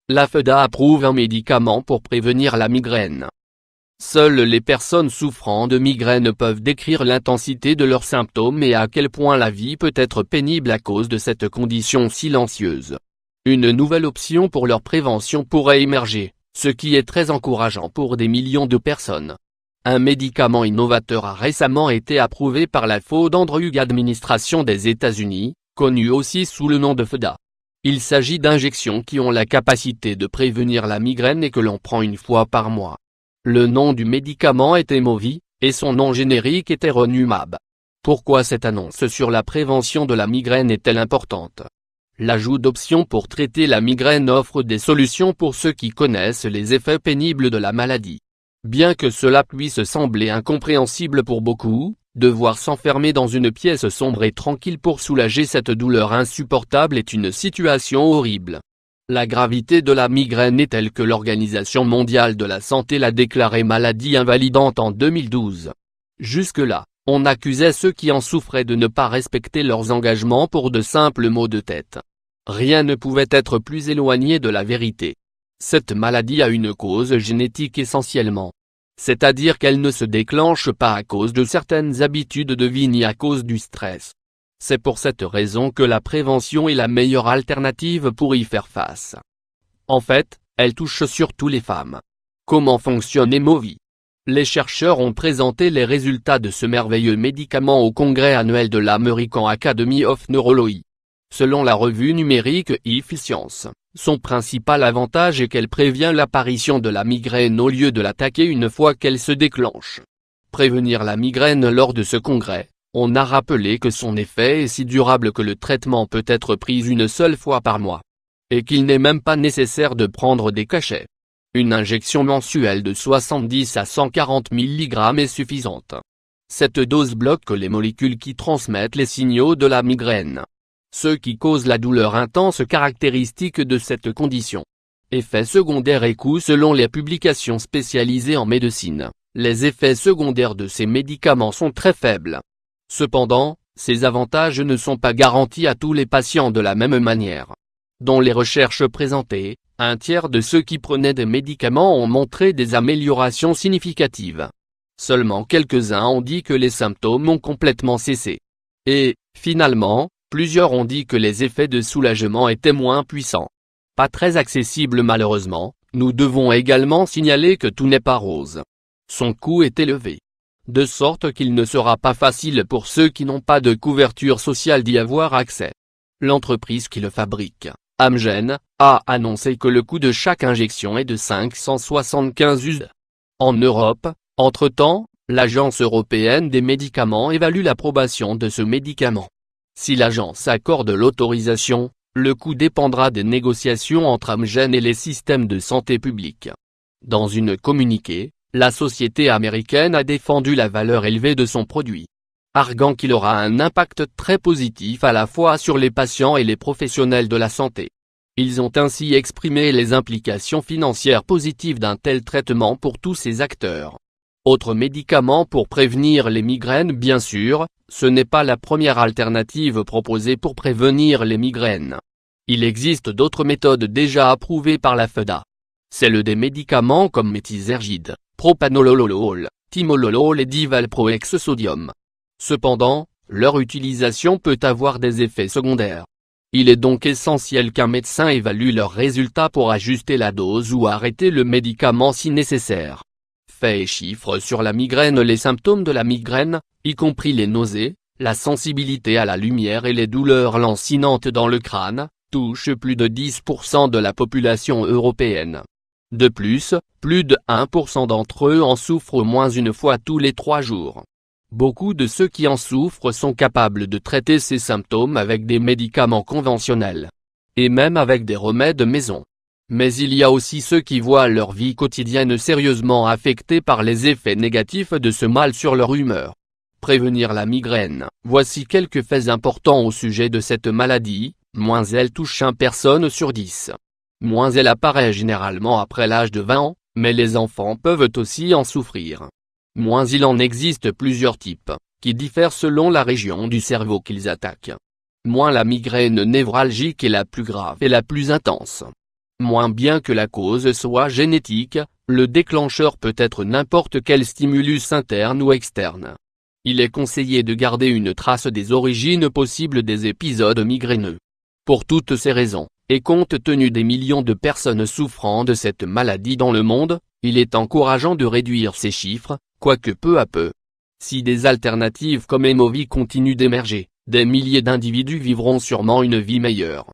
La FEDA approuve un médicament pour prévenir la migraine. Seules les personnes souffrant de migraine peuvent décrire l'intensité de leurs symptômes et à quel point la vie peut être pénible à cause de cette condition silencieuse. Une nouvelle option pour leur prévention pourrait émerger, ce qui est très encourageant pour des millions de personnes. Un médicament innovateur a récemment été approuvé par la Food and Drug Administration des États-Unis, connue aussi sous le nom de FEDA. Il s'agit d'injections qui ont la capacité de prévenir la migraine et que l'on prend une fois par mois. Le nom du médicament est Aimovig, et son nom générique est Eronumab. Pourquoi cette annonce sur la prévention de la migraine est-elle importante? L'ajout d'options pour traiter la migraine offre des solutions pour ceux qui connaissent les effets pénibles de la maladie. Bien que cela puisse sembler incompréhensible pour beaucoup, devoir s'enfermer dans une pièce sombre et tranquille pour soulager cette douleur insupportable est une situation horrible. La gravité de la migraine est telle que l'Organisation mondiale de la santé l'a déclarée maladie invalidante en 2012. Jusque-là, on accusait ceux qui en souffraient de ne pas respecter leurs engagements pour de simples maux de tête. Rien ne pouvait être plus éloigné de la vérité. Cette maladie a une cause génétique essentiellement. C'est-à-dire qu'elle ne se déclenche pas à cause de certaines habitudes de vie ni à cause du stress. C'est pour cette raison que la prévention est la meilleure alternative pour y faire face. En fait, elle touche surtout les femmes. Comment fonctionne Aimovig? Les chercheurs ont présenté les résultats de ce merveilleux médicament au congrès annuel de l'American Academy of Neurology. Selon la revue numérique eFscience, son principal avantage est qu'elle prévient l'apparition de la migraine au lieu de l'attaquer une fois qu'elle se déclenche. Prévenir la migraine lors de ce congrès, on a rappelé que son effet est si durable que le traitement peut être pris une seule fois par mois. Et qu'il n'est même pas nécessaire de prendre des cachets. Une injection mensuelle de 70 à 140 mg est suffisante. Cette dose bloque les molécules qui transmettent les signaux de la migraine. Ce qui cause la douleur intense caractéristique de cette condition. Effets secondaires et coûts. Selon les publications spécialisées en médecine, les effets secondaires de ces médicaments sont très faibles. Cependant, ces avantages ne sont pas garantis à tous les patients de la même manière. Dans les recherches présentées, un tiers de ceux qui prenaient des médicaments ont montré des améliorations significatives. Seulement quelques-uns ont dit que les symptômes ont complètement cessé. Et, finalement, plusieurs ont dit que les effets de soulagement étaient moins puissants. Pas très accessible malheureusement, nous devons également signaler que tout n'est pas rose. Son coût est élevé. De sorte qu'il ne sera pas facile pour ceux qui n'ont pas de couverture sociale d'y avoir accès. L'entreprise qui le fabrique, Amgen, a annoncé que le coût de chaque injection est de 575 $. En Europe, entre-temps, l'Agence européenne des médicaments évalue l'approbation de ce médicament. Si l'agence accorde l'autorisation, le coût dépendra des négociations entre Amgen et les systèmes de santé publique. Dans une communiqué, la société américaine a défendu la valeur élevée de son produit, arguant qu'il aura un impact très positif à la fois sur les patients et les professionnels de la santé. Ils ont ainsi exprimé les implications financières positives d'un tel traitement pour tous ces acteurs. Autre médicament pour prévenir les migraines. Bien sûr, ce n'est pas la première alternative proposée pour prévenir les migraines. Il existe d'autres méthodes déjà approuvées par la FEDA. Celles des médicaments comme méthysergide, propanololol, timolol et divalproex sodium. Cependant, leur utilisation peut avoir des effets secondaires. Il est donc essentiel qu'un médecin évalue leurs résultats pour ajuster la dose ou arrêter le médicament si nécessaire. Faits et chiffres sur la migraine. Les symptômes de la migraine, y compris les nausées, la sensibilité à la lumière et les douleurs lancinantes dans le crâne, touchent plus de 10% de la population européenne. De plus de 1% d'entre eux en souffrent au moins une fois tous les 3 jours. Beaucoup de ceux qui en souffrent sont capables de traiter ces symptômes avec des médicaments conventionnels. Et même avec des remèdes maison. Mais il y a aussi ceux qui voient leur vie quotidienne sérieusement affectée par les effets négatifs de ce mal sur leur humeur. Prévenir la migraine. Voici quelques faits importants au sujet de cette maladie. Moins elle touche 1 personne sur 10. Moins elle apparaît généralement après l'âge de 20 ans, mais les enfants peuvent aussi en souffrir. Moins il en existe plusieurs types, qui diffèrent selon la région du cerveau qu'ils attaquent. Moins la migraine névralgique est la plus grave et la plus intense. Moins bien que la cause soit génétique, le déclencheur peut être n'importe quel stimulus interne ou externe. Il est conseillé de garder une trace des origines possibles des épisodes migraineux. Pour toutes ces raisons, et compte tenu des millions de personnes souffrant de cette maladie dans le monde, il est encourageant de réduire ces chiffres, quoique peu à peu. Si des alternatives comme Aimovie continuent d'émerger, des milliers d'individus vivront sûrement une vie meilleure.